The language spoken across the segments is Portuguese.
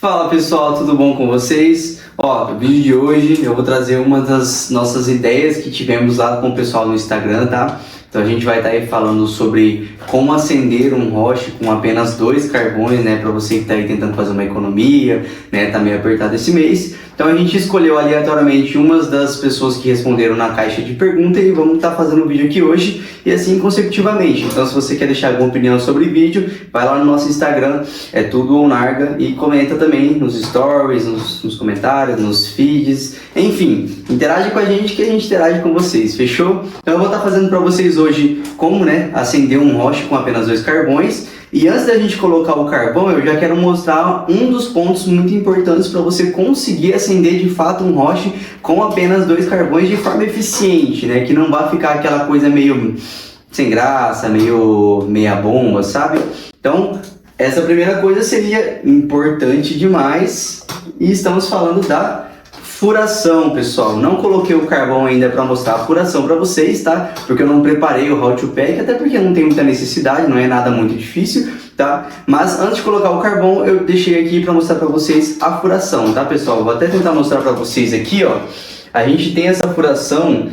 Fala pessoal, tudo bom com vocês? No vídeo de hoje eu vou trazer uma das nossas ideias que tivemos lá com o pessoal no Instagram, tá? Então a gente vai estar aí falando sobre como acender um roche com apenas 2 carvões, né? Para você que está aí tentando fazer uma economia, né? Tá meio apertado esse mês. Então a gente escolheu aleatoriamente umas das pessoas que responderam na caixa de pergunta e vamos estar fazendo o vídeo aqui hoje e assim consecutivamente. Então se você quer deixar alguma opinião sobre o vídeo, vai lá no nosso Instagram, é tudo ou Narga, e comenta também nos stories, nos comentários, nos feeds, enfim, interage com a gente que a gente interage com vocês, fechou? Então eu vou estar fazendo para vocês hoje como, né, acender um roche com apenas 2 carvões. E antes da gente colocar o carvão, eu já quero mostrar um dos pontos muito importantes para você conseguir acender de fato um roche com apenas 2 carvões de forma eficiente, né? Que não vai ficar aquela coisa meio sem graça, meio meia bomba, sabe? Então, essa primeira coisa seria importante demais e estamos falando da furação, pessoal. Não coloquei o carvão ainda para mostrar a furação para vocês, tá? Porque eu não preparei o How to Pack, até porque não tem muita necessidade, não é nada muito difícil, tá? Mas antes de colocar o carvão, eu deixei aqui para mostrar para vocês a furação, tá, pessoal? Vou até tentar mostrar para vocês aqui, ó. A gente tem essa furação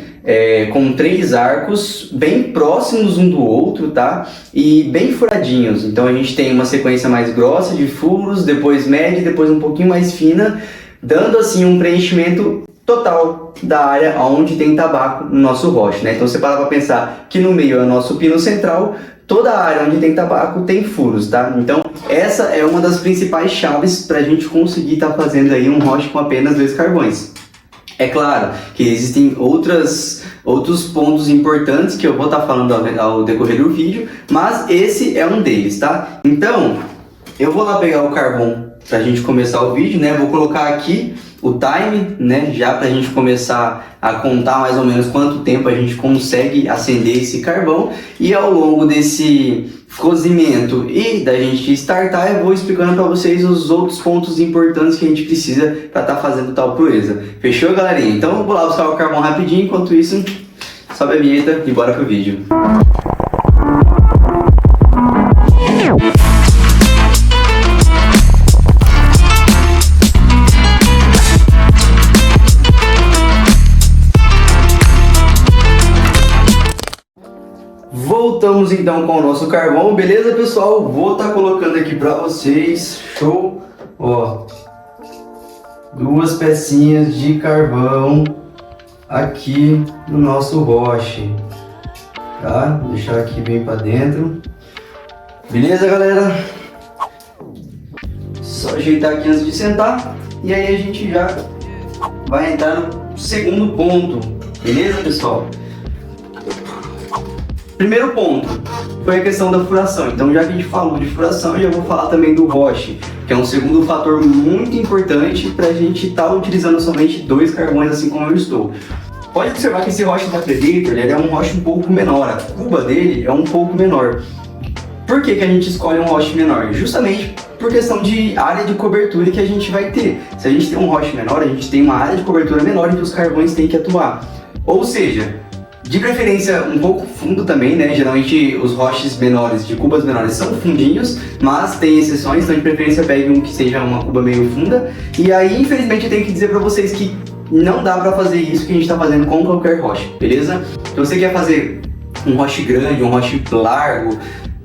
com 3 arcos bem próximos um do outro, tá? E bem furadinhos. Então a gente tem uma sequência mais grossa de furos, depois média e depois um pouquinho mais fina, dando assim um preenchimento total da área onde tem tabaco no nosso roche, né? Então você para pensar que no meio é o nosso pino central, toda a área onde tem tabaco tem furos, tá? Então essa é uma das principais chaves para a gente conseguir estar fazendo aí um roche com apenas 2 carvões. É claro que existem outros pontos importantes que eu vou estar falando ao decorrer do vídeo, mas esse é um deles, tá? Então eu vou lá pegar o carvão pra gente começar o vídeo, né? Vou colocar aqui o time, né? Já pra gente começar a contar mais ou menos quanto tempo a gente consegue acender esse carvão. E ao longo desse cozimento e da gente startar, eu vou explicando pra vocês os outros pontos importantes que a gente precisa pra estar fazendo tal proeza. Fechou, galerinha? Então eu vou lá buscar o carvão rapidinho, enquanto isso, sobe a vinheta e bora pro vídeo. Voltamos então com o nosso carvão, beleza, pessoal? Vou estar colocando aqui pra vocês, show, ó, 2 pecinhas de carvão aqui no nosso roche, tá? Vou deixar aqui bem pra dentro, beleza, galera? Só ajeitar aqui antes de sentar e aí a gente já vai entrar no segundo ponto, beleza, pessoal? Primeiro ponto foi a questão da furação. Então, já que a gente falou de furação, eu já vou falar também do roche, que é um segundo fator muito importante para a gente estar utilizando somente 2 carvões, assim como eu estou. Pode observar que esse roche da Predator, ele é um roche um pouco menor, a cuba dele é um pouco menor. Por que a gente escolhe um roche menor? Justamente por questão de área de cobertura que a gente vai ter. Se a gente tem um roche menor, a gente tem uma área de cobertura menor em que os carvões têm que atuar. Ou seja, de preferência um pouco fundo também, né? Geralmente os roches menores, de cubas menores, são fundinhos, mas tem exceções, então de preferência pegue um que seja uma cuba meio funda. E aí, infelizmente, eu tenho que dizer pra vocês que não dá pra fazer isso que a gente tá fazendo com qualquer roche, beleza? Se você quer fazer um roche grande, um roche largo,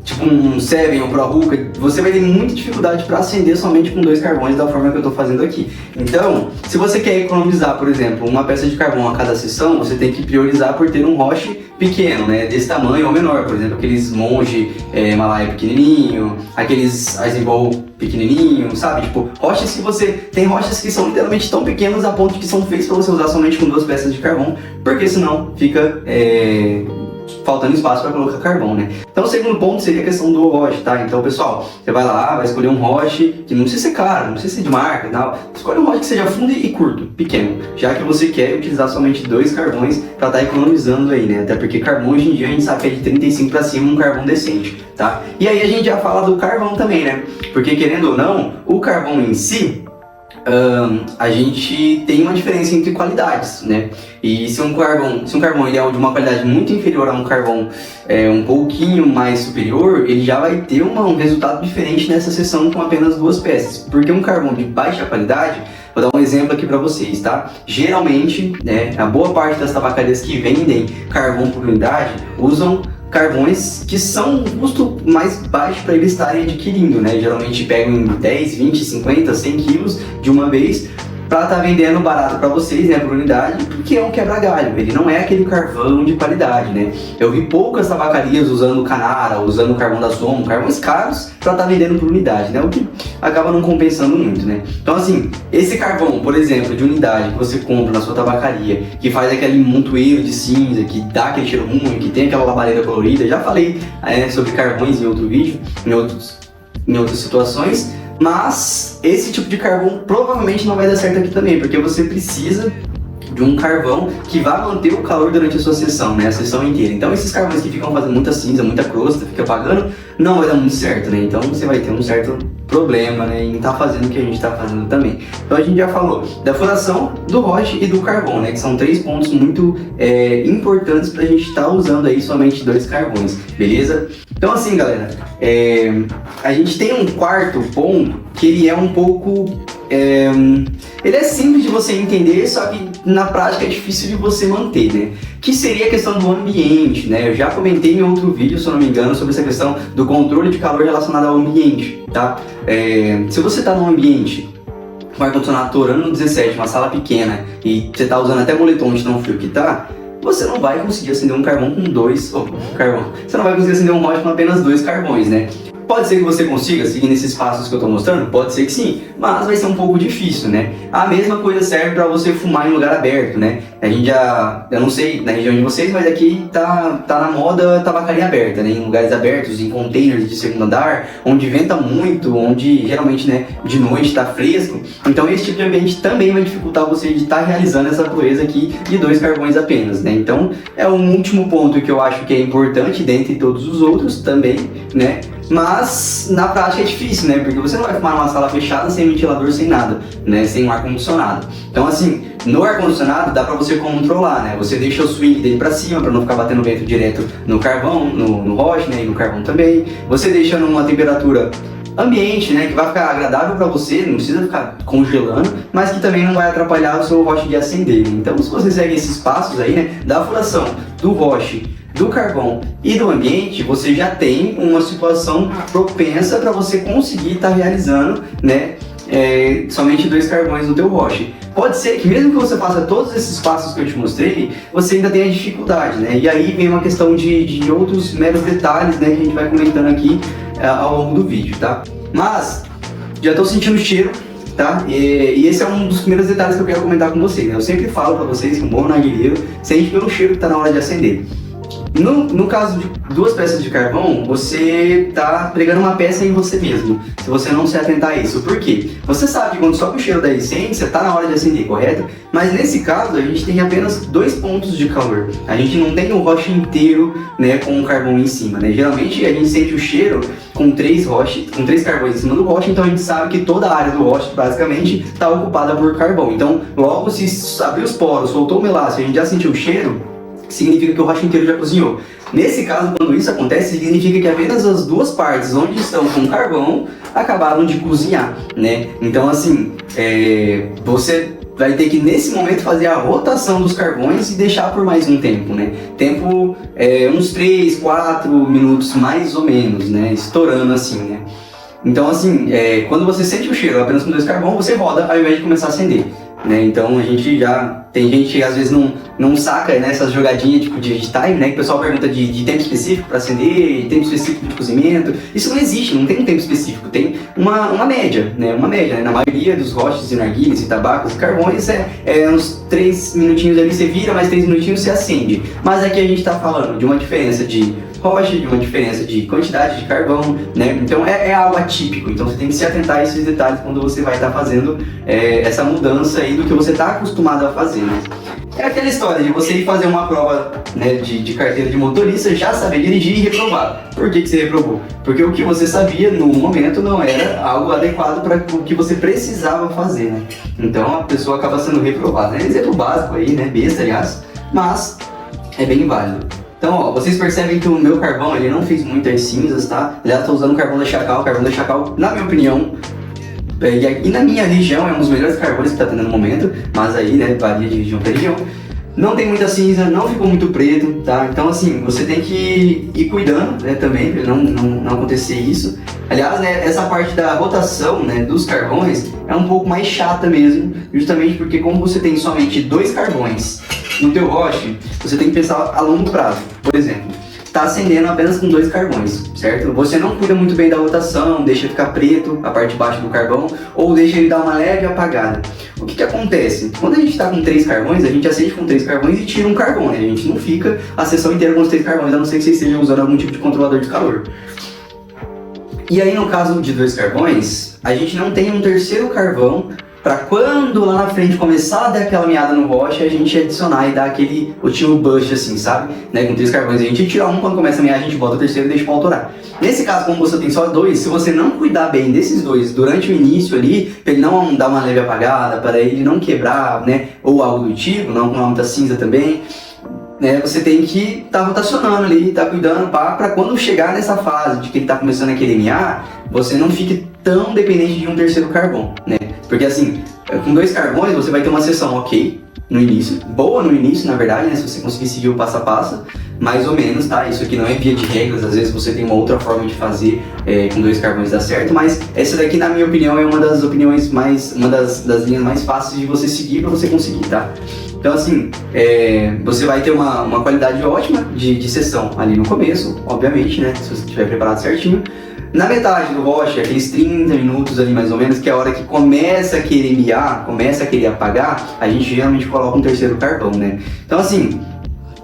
tipo um Seven ou Pro Hookah, você vai ter muita dificuldade para acender somente com 2 carvões da forma que eu estou fazendo aqui. Então, se você quer economizar, por exemplo, uma peça de carvão a cada sessão, você tem que priorizar por ter um roche pequeno, né, desse tamanho ou menor, por exemplo, aqueles Monge Himalaia pequenininho, aqueles Eisenbahn pequenininho, sabe? Tipo, roches que você... Tem roches que são literalmente tão pequenos a ponto que são feitos para você usar somente com 2 peças de carvão, porque senão fica faltando espaço para colocar carvão, né? Então o segundo ponto seria a questão do roche, tá? Então, pessoal, você vai lá, vai escolher um roche que não precisa ser caro, não precisa ser de marca e tal. Escolhe um roche que seja fundo e curto, pequeno, já que você quer utilizar somente 2 carvões para estar economizando aí, né? Até porque carvão hoje em dia a gente sabe que é de 35 para cima um carvão decente, tá? E aí a gente já fala do carvão também, né? Porque querendo ou não, o carvão em si, a gente tem uma diferença entre qualidades, né? E se um carvão ele é de uma qualidade muito inferior a um carvão um pouquinho mais superior, ele já vai ter um resultado diferente nessa seção com apenas 2 peças. Porque um carvão de baixa qualidade, vou dar um exemplo aqui para vocês, tá? Geralmente, né, a boa parte das tabacarias que vendem carvão por unidade usam carvões que são um custo mais baixo para eles estarem adquirindo, né? Geralmente pegam 10, 20, 50, 100 quilos de uma vez para estar vendendo barato para vocês, né, por unidade, porque é um quebra-galho, ele não é aquele carvão de qualidade, né? Eu vi poucas tabacarias usando Canara, usando carvão da Somo, carvões caros para estar vendendo por unidade, né? O que acaba não compensando muito, né? Então assim, esse carvão, por exemplo, de unidade que você compra na sua tabacaria, que faz aquele montoeiro de cinza, que dá aquele cheiro ruim, que tem aquela labareda colorida, já falei sobre carvões em outro vídeo, em outras situações. Mas esse tipo de carvão provavelmente não vai dar certo aqui também, porque você precisa de um carvão que vai manter o calor durante a sua sessão, né? A sessão inteira. Então esses carvões que ficam fazendo muita cinza, muita crosta, fica apagando, não vai dar muito certo, né? Então você vai ter um certo problema, né, em estar fazendo o que a gente está fazendo também. Então a gente já falou da furação, do roche e do carvão, né? Que são 3 pontos muito importantes para a gente estar usando aí somente 2 carvões, beleza? Então assim, galera, a gente tem um quarto ponto que ele é um pouco... ele é simples de você entender, só que na prática é difícil de você manter, né? Que seria a questão do ambiente, né? Eu já comentei em outro vídeo, se eu não me engano, sobre essa questão do controle de calor relacionado ao ambiente, tá? Se você está num ambiente com ar-condicionado torando no 17, uma sala pequena, e você está usando até moletom de tão frio que tá, você não vai conseguir acender um carvão com 2, você não vai conseguir acender um roche com apenas 2 carvões, né? Pode ser que você consiga seguir nesses passos que eu estou mostrando? Pode ser que sim, mas vai ser um pouco difícil, né? A mesma coisa serve para você fumar em lugar aberto, né? Eu não sei na região de vocês, mas aqui tá na moda tabacaria aberta, né? Em lugares abertos, em containers de segundo andar, onde venta muito, onde geralmente, né, de noite tá fresco. Então esse tipo de ambiente também vai dificultar você de estar realizando essa proeza aqui de 2 carvões apenas, né? Então é um último ponto que eu acho que é importante, dentre todos os outros também, né? Mas na prática é difícil, né? Porque você não vai fumar numa sala fechada sem ventilador, sem nada, né? Sem um ar-condicionado. Então assim, no ar-condicionado dá pra você controlar, né? Você deixa o swing dele pra cima pra não ficar batendo vento direto no carvão, no roche, né? E no carvão também. Você deixa numa temperatura ambiente, né? Que vai ficar agradável pra você, não precisa ficar congelando, mas que também não vai atrapalhar o seu roche de acender, né? Então se você segue esses passos aí, né? Da furação, do roche, do carvão e do ambiente, você já tem uma situação propensa para você conseguir estar realizando, né, somente 2 carvões no teu roche. Pode ser que mesmo que você faça todos esses passos que eu te mostrei, você ainda tenha dificuldade, né? E aí vem uma questão de outros meros detalhes, né, que a gente vai comentando aqui ao longo do vídeo, tá? Mas já estou sentindo o cheiro, tá? E esse é um dos primeiros detalhes que eu quero comentar com vocês, né? Eu sempre falo para vocês que um bom narguilheiro sente pelo cheiro que está na hora de acender. No caso de 2 peças de carvão, você está pregando uma peça em você mesmo, se você não se atentar a isso. Por quê? Você sabe que quando sobe o cheiro da essência, está na hora de acender, correto? Mas nesse caso, a gente tem apenas 2 pontos de calor. A gente não tem o roche inteiro, né, com o carvão em cima, né? Geralmente a gente sente o cheiro com 3 carvões em cima do roche, então a gente sabe que toda a área do roche, basicamente, está ocupada por carvão. Então, logo se abrir os poros, soltou o melaço e a gente já sentiu o cheiro, significa que o roche inteiro já cozinhou. Nesse caso, quando isso acontece, significa que apenas as 2 partes onde estão com carvão acabaram de cozinhar, né? Então assim, você vai ter que nesse momento fazer a rotação dos carvões e deixar por mais um tempo, né? Tempo uns 3, 4 minutos mais ou menos, né? Estourando assim, né? Então assim, quando você sente o cheiro apenas com 2 carvões, você roda ao invés de começar a acender, né? Então a gente já... Tem gente que às vezes não saca, né, essas jogadinhas tipo de time, né? Que o pessoal pergunta de tempo específico para acender, tempo específico de cozimento. Isso não existe, não tem um tempo específico, tem uma média, né? Uma média, né? Na maioria dos roches e narguilhas e tabacos e carvões uns 3 minutinhos ali você vira, mais 3 minutinhos você acende. Mas aqui a gente está falando de uma diferença de roche, de uma diferença de quantidade de carvão, né? Então é algo atípico, então você tem que se atentar a esses detalhes quando você vai estar fazendo essa mudança aí do que você está acostumado a fazer, né? É aquela história de você ir fazer uma prova, né, de carteira de motorista, já saber dirigir e reprovar. Por que você reprovou? Porque o que você sabia no momento não era algo adequado para o que você precisava fazer, né? Então a pessoa acaba sendo reprovada. É um exemplo básico aí, né? Besta, aliás, mas é bem válido. Então, ó, vocês percebem que o meu carvão, ele não fez muitas cinzas, tá? Aliás, estou usando o carvão da Chacal. O carvão da Chacal, na minha opinião, e aqui na minha região é um dos melhores carvões que está tendo no momento, mas aí, né, varia de região para região. Não tem muita cinza, não ficou muito preto, tá? Então, assim, você tem que ir cuidando, né, também, para não acontecer isso. Aliás, né, essa parte da rotação, né, dos carvões é um pouco mais chata mesmo, justamente porque como você tem somente 2 carvões no teu roche, você tem que pensar a longo prazo. Por exemplo, está acendendo apenas com 2 carvões, certo? Você não cuida muito bem da rotação, deixa ficar preto a parte de baixo do carvão, ou deixa ele dar uma leve apagada. O que acontece? Quando a gente está com 3 carvões, a gente acende com 3 carvões e tira um carvão, né? A gente não fica a sessão inteira com os 3 carvões, a não ser que você esteja usando algum tipo de controlador de calor. E aí, no caso de 2 carvões, a gente não tem um terceiro carvão para quando lá na frente começar a dar aquela meada no roche, a gente adicionar e dar aquele último bush, assim, sabe? Né? Com 3 carvões, a gente tira um, quando começa a mear, a gente bota o terceiro e deixa para autorar. Nesse caso, como você tem só 2, se você não cuidar bem desses 2 durante o início ali, para ele não dar uma leve apagada, para ele não quebrar, né? Ou algo do tipo, não com muita cinza também, né, você tem que estar rotacionando ali, estar cuidando para quando chegar nessa fase de que ele está começando a querer mear, você não fique tão dependente de um terceiro carvão, né? Porque assim, com 2 carvões você vai ter uma sessão ok no início, boa no início na verdade, né? Se você conseguir seguir o passo a passo, mais ou menos, tá? Isso aqui não é via de regras, às vezes você tem uma outra forma de fazer com 2 carvões dá certo, mas essa daqui, na minha opinião, é uma das opiniões uma das linhas mais fáceis de você seguir para você conseguir, tá? Então assim, você vai ter uma qualidade ótima de sessão ali no começo, obviamente, né? Se você estiver preparado certinho. Na metade do roche, aqueles 30 minutos ali mais ou menos, que é a hora que começa a querer miar, começa a querer apagar, a gente geralmente coloca um terceiro carvão, né? Então assim,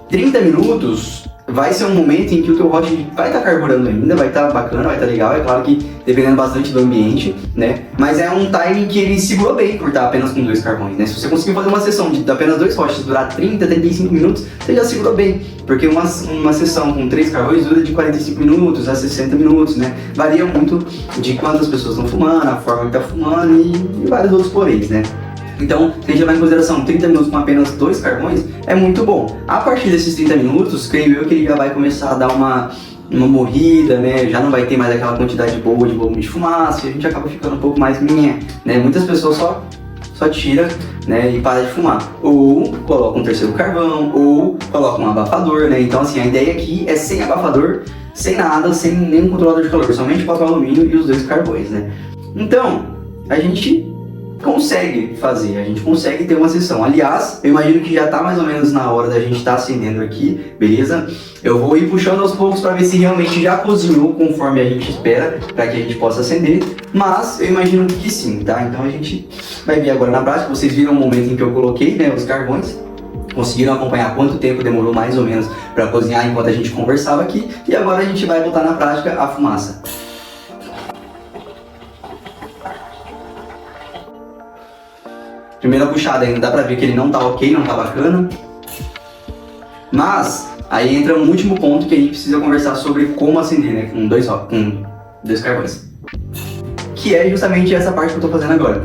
30 minutos vai ser um momento em que o teu roche vai estar carburando ainda, vai estar bacana, vai estar legal, é claro que dependendo bastante do ambiente, né? Mas é um timing que ele segura bem por estar apenas com 2 carvões, né? Se você conseguir fazer uma sessão de apenas 2 roches durar 30, 35 minutos, você já segurou bem, porque uma sessão com 3 carvões dura de 45 minutos a 60 minutos, né? Varia muito de quantas pessoas estão fumando, a forma que está fumando e vários outros poréns, né? Então, se a gente levar em consideração 30 minutos com apenas 2 carvões, é muito bom. A partir desses 30 minutos, creio eu que ele já vai começar a dar uma morrida, né? Já não vai ter mais aquela quantidade boa de volume de fumaça, e a gente acaba ficando um pouco mais minha, né? Muitas pessoas só tira, né, e para de fumar. Ou coloca um terceiro carvão, ou coloca um abafador, né? Então, assim, a ideia aqui é sem abafador, sem nada, sem nenhum controlador de calor, somente papel alumínio e os 2 carvões, né? Então, a gente consegue fazer, a gente consegue ter uma sessão. Aliás, eu imagino que já está mais ou menos na hora da gente estar acendendo aqui, beleza? Eu vou ir puxando aos poucos para ver se realmente já cozinhou conforme a gente espera, para que a gente possa acender, mas eu imagino que sim, tá? Então a gente vai ver agora na prática. Vocês viram o momento em que eu coloquei, né, os carvões, conseguiram acompanhar quanto tempo demorou mais ou menos para cozinhar enquanto a gente conversava aqui, e agora a gente vai botar na prática a fumaça. Primeira puxada ainda dá pra ver que ele não tá ok, não tá bacana. Mas aí entra um último ponto que a gente precisa conversar sobre como acender, né? Com dois carvões. Que é justamente essa parte que eu tô fazendo agora.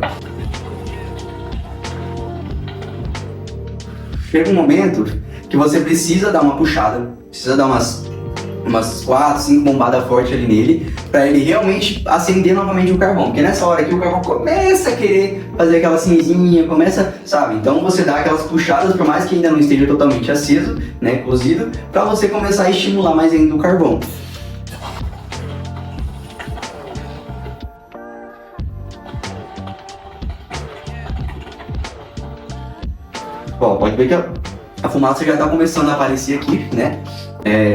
Chega um momento que você precisa dar uma puxada, precisa dar umas 4, 5 bombadas fortes ali nele, para ele realmente acender novamente o carvão, porque nessa hora que o carvão começa a querer fazer aquela cinzinha, começa, sabe? Então você dá aquelas puxadas, por mais que ainda não esteja totalmente aceso, né, cozido, para você começar a estimular mais ainda o carvão. Bom, pode ver que a fumaça já está começando a aparecer aqui, né?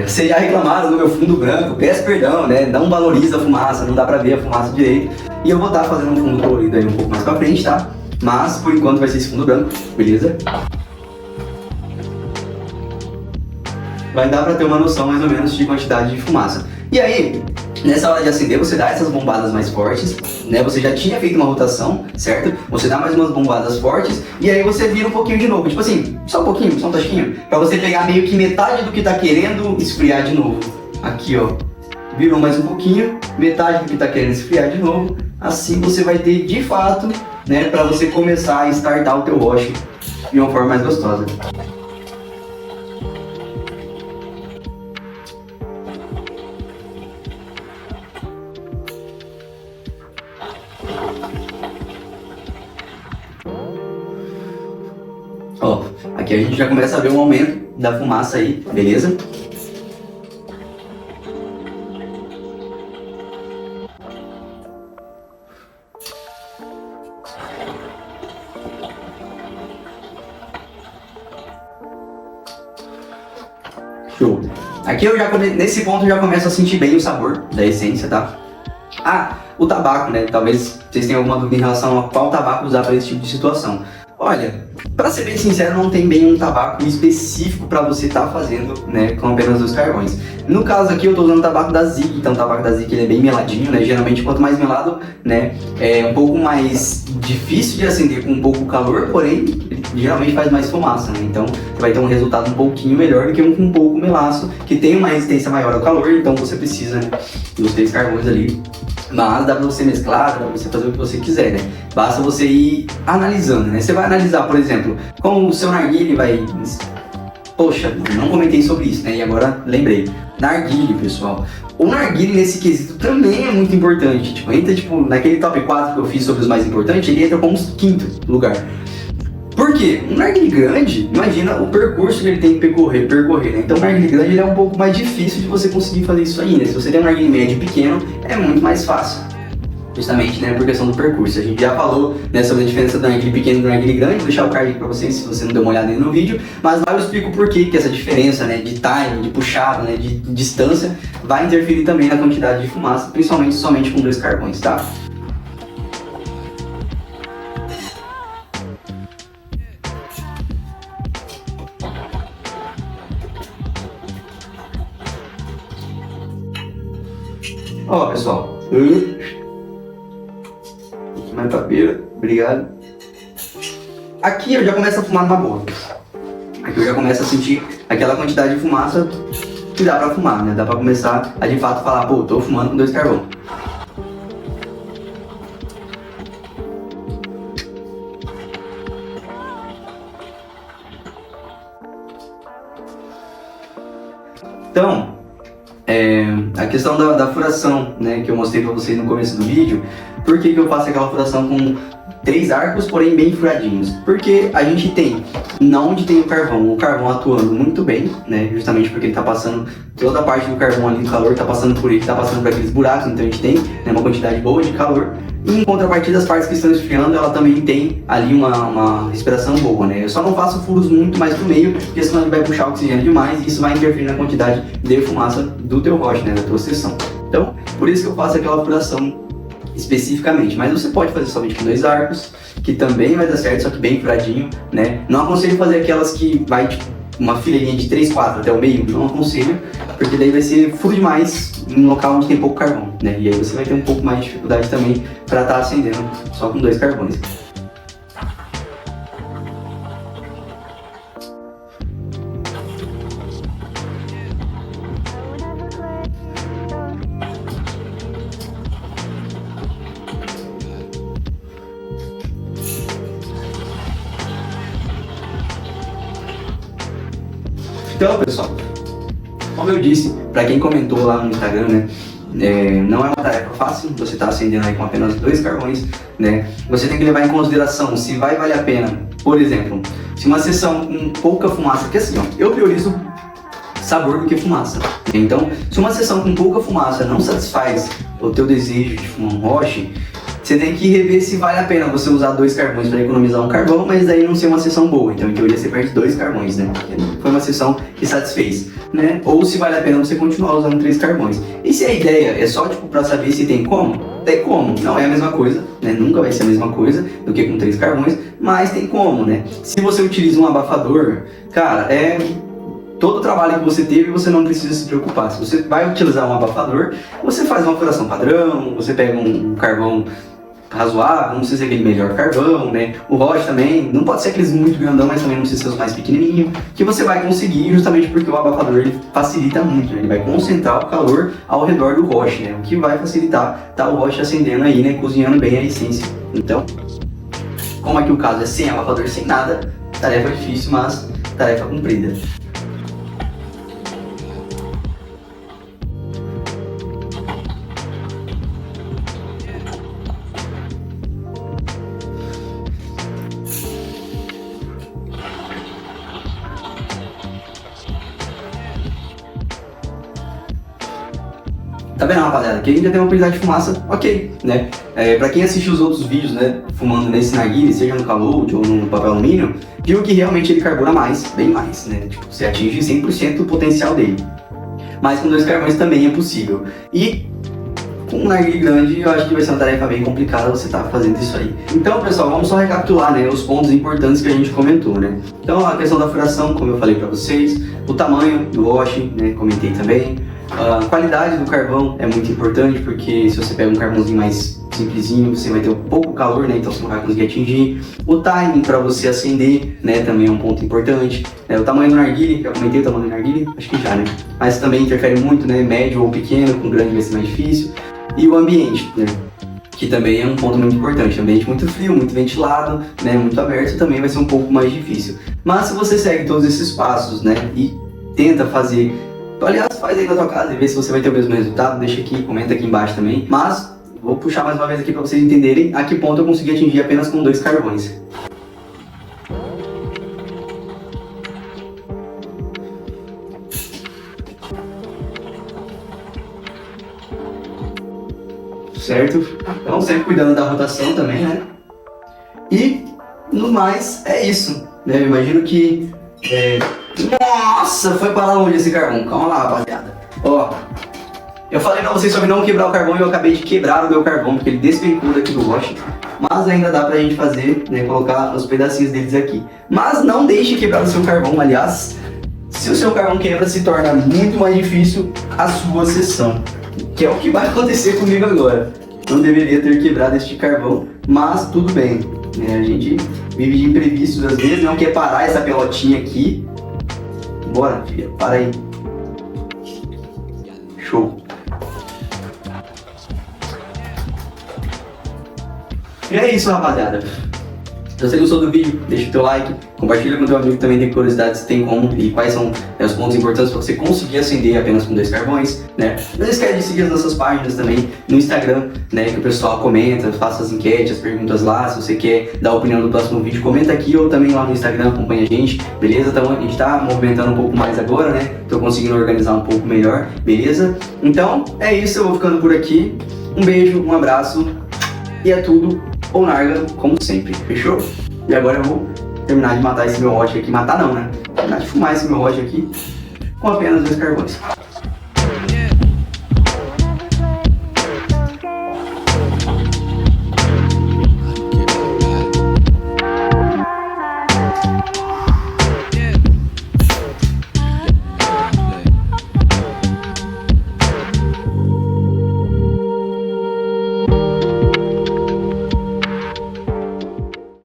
Vocês já reclamaram do meu fundo branco, peço perdão, né? Não valoriza a fumaça, não dá pra ver a fumaça direito. E eu vou estar fazendo um fundo colorido aí um pouco mais pra frente, tá? Mas por enquanto vai ser esse fundo branco, beleza? Vai dar pra ter uma noção mais ou menos de quantidade de fumaça. E aí, Nessa hora de acender, você dá essas bombadas mais fortes, né? Você já tinha feito uma rotação, certo? Você dá mais umas bombadas fortes e aí você vira um pouquinho de novo. Tipo assim, só um pouquinho, só um touchinho. Pra você pegar meio que metade do que tá querendo esfriar de novo. Aqui, ó. Virou mais um pouquinho, metade do que tá querendo esfriar de novo. Assim você vai ter, de fato, né? Pra você começar a startar o teu wash de uma forma mais gostosa. Ó, aqui a gente já começa a ver um aumento da fumaça aí, beleza? Show. Aqui eu já nesse ponto eu já começo a sentir bem o sabor da essência, tá? Ah, o tabaco, né? Talvez vocês tenham alguma dúvida em relação a qual tabaco usar para esse tipo de situação. Olha, para ser bem sincero, não tem bem um tabaco específico para você estar fazendo, né, com apenas 2 carvões. No caso aqui eu estou usando o tabaco da Zig, então o tabaco da Zig ele é bem meladinho, né? Geralmente quanto mais melado, né, é um pouco mais difícil de acender com um pouco calor, porém ele geralmente faz mais fumaça, né? Então você vai ter um resultado um pouquinho melhor do que um com pouco melaço, que tem uma resistência maior ao calor, então você precisa, né, dos 3 carvões ali. Mas dá pra você mesclar, dá pra você fazer o que você quiser, né? Basta você ir analisando, né? Você vai analisar, por exemplo, como o seu narguilé vai... Poxa, não comentei sobre isso, né? E agora lembrei. Narguilé, pessoal. O narguilé nesse quesito também é muito importante. Tipo, entra tipo, naquele top 4 que eu fiz sobre os mais importantes, ele entra como 5º lugar. Por quê? Um narguilé grande, imagina o percurso que ele tem que percorrer, né? Então o narguilé grande ele é um pouco mais difícil de você conseguir fazer isso aí, né? Se você tem um narguilé médio e pequeno, é muito mais fácil. Justamente, né, por questão do percurso. A gente já falou, né, sobre a diferença do narguilé pequeno e do narguilé grande. Vou deixar o card aqui pra vocês, se você não deu uma olhada aí no vídeo. Mas lá eu explico por que essa diferença, né, de time, de puxada, né, de distância, vai interferir também na quantidade de fumaça, principalmente somente com 2 carvões, tá? Ó, pessoal, mais pra beira, obrigado. Aqui eu já começo a fumar numa boa. Aqui eu já começo a sentir aquela quantidade de fumaça que dá pra fumar, né? Dá pra começar a de fato falar, pô, tô fumando com 2 carvões. Então, a questão da furação, né, que eu mostrei pra vocês no começo do vídeo, por que eu faço aquela furação com 3 arcos, porém bem furadinhos? Porque a gente tem, onde tem o carvão atuando muito bem, né, justamente porque ele tá passando toda a parte do carvão ali, o calor tá passando por ele, tá passando por aqueles buracos, então a gente tem, né, uma quantidade boa de calor. E em contrapartida, as partes que estão esfriando, ela também tem ali uma respiração boa, né? Eu só não faço furos muito mais pro meio, porque senão ele vai puxar oxigênio demais e isso vai interferir na quantidade de fumaça do teu roche, né? Da tua seção. Então, por isso que eu faço aquela furação especificamente. Mas você pode fazer somente com 2 arcos, que também vai dar certo, só que bem furadinho, né? Não aconselho fazer aquelas que vai, tipo, uma fileirinha de 3, 4 até o meio, não aconselho, porque daí vai ser furo demais em um local onde tem pouco carvão, né? E aí você vai ter um pouco mais de dificuldade também para estar acendendo só com 2 carvões. Então, pessoal, como eu disse, para quem comentou lá no Instagram, né, não é uma tarefa fácil, você está acendendo aí com apenas 2 carvões, né? Você tem que levar em consideração se vai valer a pena, por exemplo, se uma sessão com pouca fumaça, porque assim, ó, eu priorizo sabor do que fumaça. Então, se uma sessão com pouca fumaça não satisfaz o teu desejo de fumar um roche, você tem que rever se vale a pena você usar 2 carvões para economizar um carvão, mas daí não ser uma sessão boa. Então, em teoria, você perde 2 carvões, né? Porque foi uma sessão que satisfez, né? Ou se vale a pena você continuar usando 3 carvões. E se a ideia é só, tipo, para saber se tem como? Tem como. Não é a mesma coisa, né? Nunca vai ser a mesma coisa do que com 3 carvões, mas tem como, né? Se você utiliza um abafador, cara, todo o trabalho que você teve, você não precisa se preocupar. Se você vai utilizar um abafador, você faz uma furação padrão, você pega um carvão razoável, não precisa ser aquele melhor carvão, né? O roche também, não pode ser aqueles muito grandão, mas também não precisa ser os mais pequenininhos, que você vai conseguir justamente porque o abafador ele facilita muito, né? Ele vai concentrar o calor ao redor do roche, né? O que vai facilitar tá o roche acendendo aí, né? Cozinhando bem a essência. Então, como aqui o caso é sem abafador, sem nada, tarefa difícil, mas tarefa cumprida. Tá vendo, rapaziada? Aqui a gente já tem uma quantidade de fumaça ok, né? Pra quem assistiu os outros vídeos, né, fumando nesse narguilé, seja no Calude ou no papel alumínio, viu que realmente ele carbura mais, bem mais, né? Tipo, você atinge 100% do potencial dele. Mas com 2 carvões também é possível. E com um narguilé grande, eu acho que vai ser uma tarefa bem complicada você estar fazendo isso aí. Então, pessoal, vamos só recapitular, né, os pontos importantes que a gente comentou, né? Então, a questão da furação, como eu falei pra vocês, o tamanho do roche, né, comentei também. A qualidade do carvão é muito importante, porque se você pega um carvãozinho mais simplesinho, você vai ter um pouco calor, né? Então você não vai conseguir atingir. O timing para você acender, né? Também é um ponto importante. O tamanho do narguilé, já comentei o tamanho do narguilé? Acho que já, né? Mas também interfere muito, né? Médio ou pequeno, com grande vai ser mais difícil. E o ambiente, né? Que também é um ponto muito importante. Ambiente muito frio, muito ventilado, né? Muito aberto, também vai ser um pouco mais difícil. Mas se você segue todos esses passos, né? E tenta fazer... Aliás, faz aí na tua casa e vê se você vai ter o mesmo resultado. Deixa aqui, comenta aqui embaixo também. Mas vou puxar mais uma vez aqui para vocês entenderem a que ponto eu consegui atingir apenas com 2 carvões. Certo? Então sempre cuidando da rotação também, né? E no mais é isso, né? Eu imagino que... Nossa, foi para onde esse carvão? Calma lá, rapaziada. Ó, eu falei pra vocês sobre não quebrar o carvão e eu acabei de quebrar o meu carvão, porque ele despencou daqui do roche. Mas ainda dá pra gente fazer, né, colocar os pedacinhos deles aqui. Mas não deixe quebrar o seu carvão, aliás, se o seu carvão quebra, se torna muito mais difícil a sua sessão. Que é o que vai acontecer comigo agora. Não deveria ter quebrado este carvão, mas tudo bem. A gente vive de imprevistos às vezes, não quer parar essa pelotinha aqui. Bora, filha, para aí. Show. E é isso, rapaziada. Se você gostou do vídeo, deixa o teu like, compartilha com teu amigo que também tem curiosidade se tem como e quais são os pontos importantes para você conseguir acender apenas com 2 carvões, né? Não esquece de seguir as nossas páginas também no Instagram, né? Que o pessoal comenta, faça as enquetes, as perguntas lá. Se você quer dar a opinião do próximo vídeo, comenta aqui ou também lá no Instagram, acompanha a gente, beleza? Então a gente tá movimentando um pouco mais agora, né? Tô conseguindo organizar um pouco melhor, beleza? Então é isso, eu vou ficando por aqui. Um beijo, um abraço e é tudo. Ou narga, como sempre, fechou? E agora eu vou terminar de matar esse meu roche aqui. Matar não, né? Terminar de fumar esse meu roche aqui com apenas 2 carvões.